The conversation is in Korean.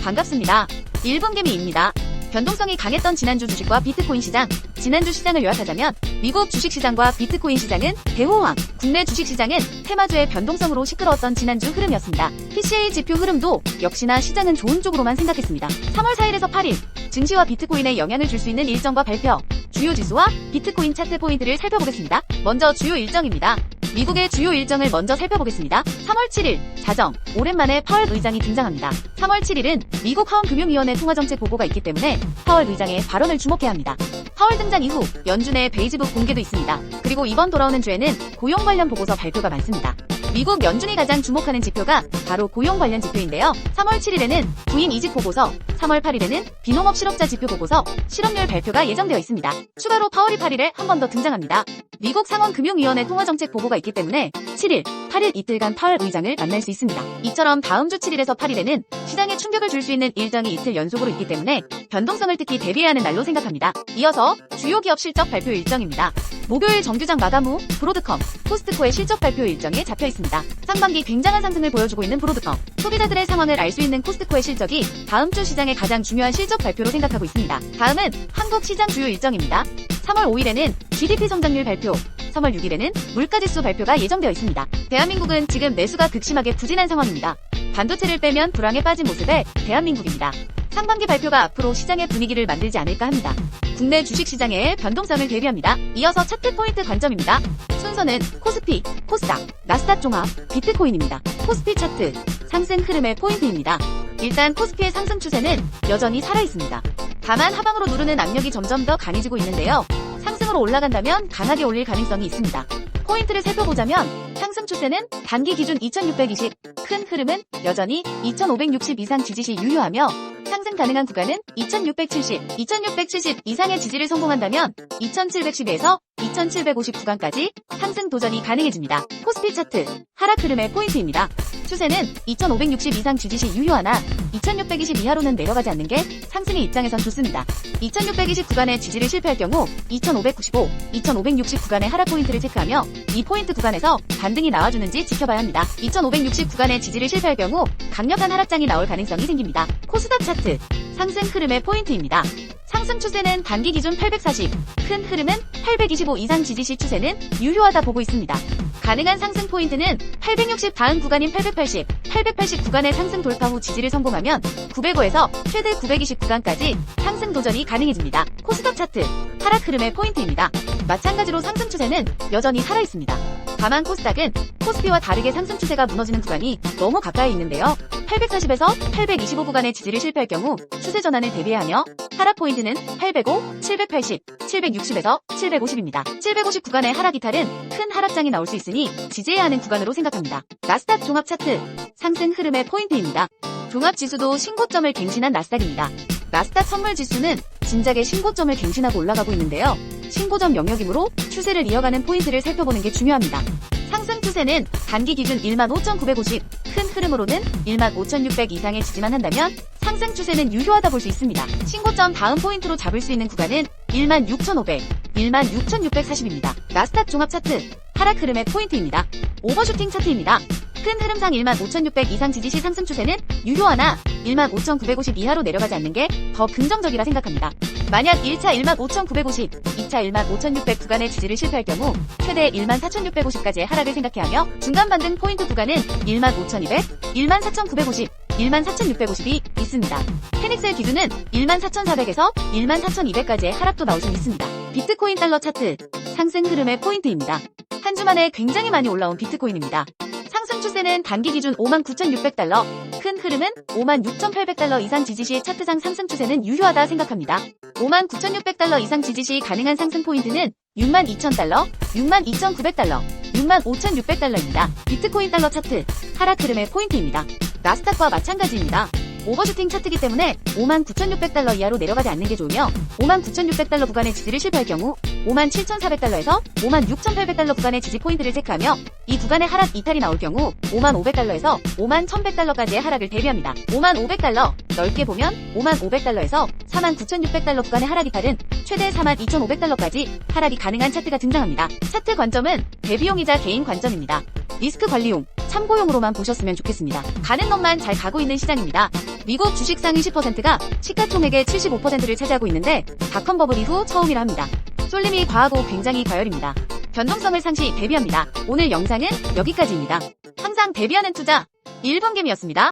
반갑습니다. 1분 개미입니다. 변동성이 강했던 지난주 주식과 비트코인 시장. 지난주 시장을 요약하자면 미국 주식시장과 비트코인 시장은 대호황, 국내 주식시장은 테마주의 변동성으로 시끄러웠던 지난주 흐름이었습니다. PCA 지표 흐름도 역시나 시장은 좋은 쪽으로만 생각했습니다. 3월 4일에서 8일 증시와 비트코인에 영향을 줄 수 있는 일정과 발표, 주요 지수와 비트코인 차트 포인트를 살펴보겠습니다. 먼저 주요 일정입니다. 미국의 주요 일정을 먼저 살펴보겠습니다. 3월 7일 자정, 오랜만에 파월 의장이 등장합니다. 3월 7일은 미국 하원금융위원회 통화정책 보고가 있기 때문에 파월 의장의 발언을 주목해야 합니다. 파월 등장 이후 연준의 베이지북 공개도 있습니다. 그리고 이번 돌아오는 주에는 고용 관련 보고서 발표가 많습니다. 미국 연준이 가장 주목하는 지표가 바로 고용 관련 지표인데요. 3월 7일에는 부임 이직 보고서, 3월 8일에는 비농업 실업자 지표 보고서, 실업률 발표가 예정되어 있습니다. 추가로 파월이 8일에 한 번 더 등장합니다. 미국 상원금융위원회 통화정책 보고가 있기 때문에 7일, 8일 이틀간 파월 의장을 만날 수 있습니다. 이처럼 다음 주 7일에서 8일에는 시장에 충격을 줄 수 있는 일정이 이틀 연속으로 있기 때문에 변동성을 특히 대비해야 하는 날로 생각합니다. 이어서 주요 기업 실적 발표 일정입니다. 목요일 정규장 마감 후 브로드컴, 코스트코의 실적 발표 일정에 잡혀 있습니다. 상반기 굉장한 상승을 보여주고 있는 브로드컴, 소비자들의 상황을 알 수 있는 코스트코의 실적이 다음 주 시장의 가장 중요한 실적 발표로 생각하고 있습니다. 다음은 한국 시장 주요 일정입니다. 3월 5일에는 GDP 성장률 발표, 3월 6일에는 물가지수 발표가 예정되어 있습니다. 대한민국은 지금 내수가 극심하게 부진한 상황입니다. 반도체를 빼면 불황에 빠진 모습의 대한민국입니다. 상반기 발표가 앞으로 시장의 분위기를 만들지 않을까 합니다. 국내 주식시장의 변동성을 대비합니다. 이어서 차트 포인트 관점입니다. 순서는 코스피, 코스닥, 나스닥 종합, 비트코인입니다. 코스피 차트, 상승 흐름의 포인트입니다. 일단 코스피의 상승 추세는 여전히 살아있습니다. 다만 하방으로 누르는 압력이 점점 더 강해지고 있는데요. 상승으로 올라간다면 강하게 올릴 가능성이 있습니다. 포인트를 살펴보자면 상승 추세는 단기 기준 2620, 큰 흐름은 여전히 2560 이상 지지시 유효하며 상승 가능한 구간은 2670 이상의 지지를 성공한다면 2712에서 2750 구간까지 상승 도전이 가능해집니다. 코스피 차트, 하락 흐름의 포인트입니다. 추세는 2560 이상 지지시 유효하나 2620 이하로는 내려가지 않는 게 상승의 입장에선 좋습니다. 2620 구간의 지지를 실패할 경우 2595, 2560 구간의 하락 포인트를 체크하며 이 포인트 구간에서 반등이 나와주는지 지켜봐야 합니다. 2560 구간의 지지를 실패할 경우 강력한 하락장이 나올 가능성이 생깁니다. 코스닥 차트, 상승 흐름의 포인트입니다. 상승 추세는 단기 기준 840, 큰 흐름은 825 이상 지지시 추세는 유효하다 보고 있습니다. 가능한 상승 포인트는 860 다음 구간인 880 구간의 상승 돌파 후 지지를 성공하면 905에서 최대 920 구간까지 상승 도전이 가능해집니다. 코스닥 차트, 하락 흐름의 포인트입니다. 마찬가지로 상승 추세는 여전히 살아있습니다. 다만 코스닥은 코스피와 다르게 상승 추세가 무너지는 구간이 너무 가까이 있는데요. 840에서 825 구간의 지지를 실패할 경우 추세 전환을 대비해야 하며 하락 포인트는 805, 780, 760에서 750입니다. 750 구간의 하락 이탈은 큰 하락장이 나올 수 있으니 지지해야 하는 구간으로 생각합니다. 나스닥 종합 차트, 상승 흐름의 포인트입니다. 종합 지수도 신고점을 갱신한 나스닥입니다. 나스닥 선물 지수는 진작에 신고점을 갱신하고 올라가고 있는데요. 신고점 영역이므로 추세를 이어가는 포인트를 살펴보는 게 중요합니다. 상승 추세는 단기 기준 15,950, 큰 흐름으로는 15,600 이상의 지지만 한다면 상승 추세는 유효하다 볼 수 있습니다. 신고점 다음 포인트로 잡을 수 있는 구간은 16,500, 16,640입니다. 나스닥 종합 차트, 하락 흐름의 포인트입니다. 오버슈팅 차트입니다. 큰 흐름상 15,600 이상 지지시 상승 추세는 유효하나 15,950 이하로 내려가지 않는 게 더 긍정적이라 생각합니다. 만약 1차 15,950, 2차 15,600 구간의 지지를 실패할 경우 최대 14,650까지의 하락을 생각해야 하며 중간 반등 포인트 구간은 15,200, 14,950, 14,650이 있습니다. 페닉스의 기준은 14,400에서 14,200까지의 하락도 나올 수 있습니다. 비트코인 달러 차트, 상승 흐름의 포인트입니다. 한 주 만에 굉장히 많이 올라온 비트코인입니다. 상승 추세는 단기 기준 59,600달러, 큰 흐름은 56,800달러 이상 지지시 차트상 상승 추세는 유효하다 생각합니다. 59,600달러 이상 지지시 가능한 상승 포인트는 62,000달러, 62,900달러, 65,600달러입니다. 비트코인 달러 차트, 하락 흐름의 포인트입니다. 나스닥과 마찬가지입니다. 오버슈팅 차트이기 때문에 59,600달러 이하로 내려가지 않는 게 좋으며 59,600달러 구간의 지지를 실패할 경우 57,400달러에서 56,800달러 구간의 지지 포인트를 체크하며 이 구간의 하락 이탈이 나올 경우 51,500달러에서 51,100달러까지의 하락을 대비합니다. 51,500달러, 넓게 보면 51,500달러에서 49,600달러 구간의 하락 이탈은 최대 42,500달러까지 하락이 가능한 차트가 등장합니다. 차트 관점은 대비용이자 개인 관점입니다. 리스크 관리용, 참고용으로만 보셨으면 좋겠습니다. 가는 것만 잘 가고 있는 시장입니다. 미국 주식 상위 10%가 시가총액의 75%를 차지하고 있는데 닷컴 버블 이후 처음이라 합니다. 쏠림이 과하고 굉장히 과열입니다. 변동성을 상시 대비합니다. 오늘 영상은 여기까지입니다. 항상 대비하는 투자 1분개미였습니다.